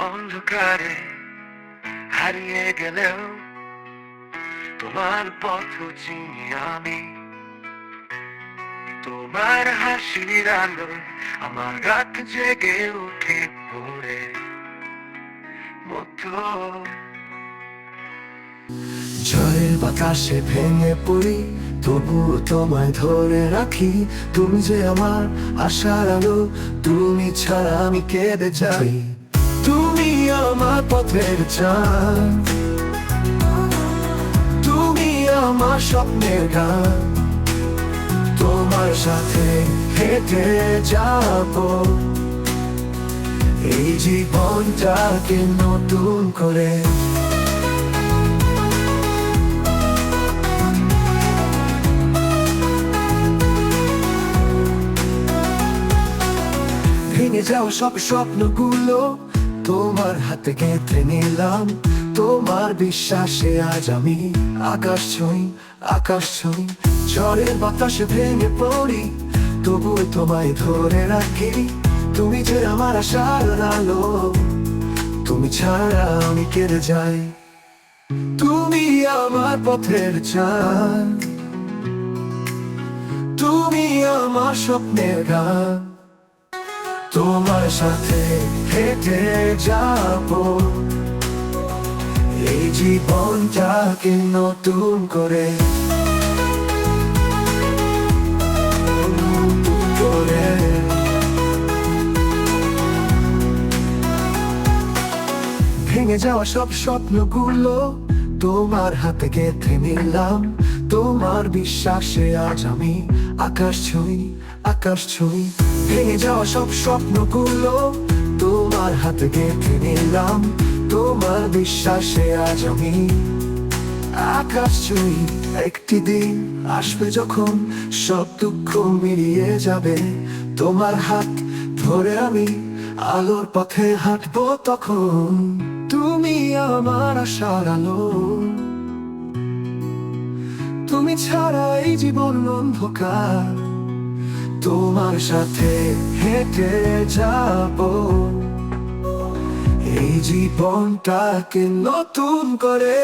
অন্ধকারে হারিয়ে গেলেও তোমার পথ চিনি আমি। তোমার হাসির আলো আমার রাত জেগে উঠে পড়ে মতো। ঝড়ের বাতাসে ভেঙে পড়ি, তবুও তোমায় ধরে রাখি। তুমি যে আমার আশার আলো, তুমি ছাড়া আমি কেঁদে যাই। তুমি আমার পথের চাঁদ, তুমি আমার স্বপ্নের গান। তোমার সাথে হেঁটে যাব এই জীবনটাকে নতুন করে। ভেঙে যাওয়া সব স্বপ্নগুলো তোমার হাতে গেঁথে নিলাম। তোমার বিশ্বাসে আজ আমি আকাশ ছুঁই, আকাশ ছুঁই। ঝড়ের বাতাসে ভেঙে পড়ি, তবুও তোমায় ধরে রাখি। তুমি যে আমার আশার আলো, তুমি ছাড়া আমি কেঁদে যাই। তুমি আমার পথের চাঁদ, তুমি আমার স্বপ্নের গান। তোমার সাথে হেঁটে যাব এই জীবনটাকে নতুন করে। ভেঙে যাওয়া সব স্বপ্নগুলো তোমার হাতে গেঁথে নিলাম। তোমার বিশ্বাসে আজ আমি আকাশ ছুঁই, আকাশ ছুঁই। ভেঙে যাওয়া সব স্বপ্নগুলো তোমার হাতে গেঁথে নিলাম। তোমার বিশ্বাসে আজ আমি আকাশ ছুঁই। একটি দিন আসবে যখন সব দুঃখ মিলিয়ে যাবে, তোমার হাত ধরে আমি আলোর পথে হাঁটবো তখন। তুমি আমার আশার আলো, তুমি ছাড়া এই জীবন অন্ধকার। তোমার সাথে হেঁটে যাব এই জীবনটাকে নতুন করে।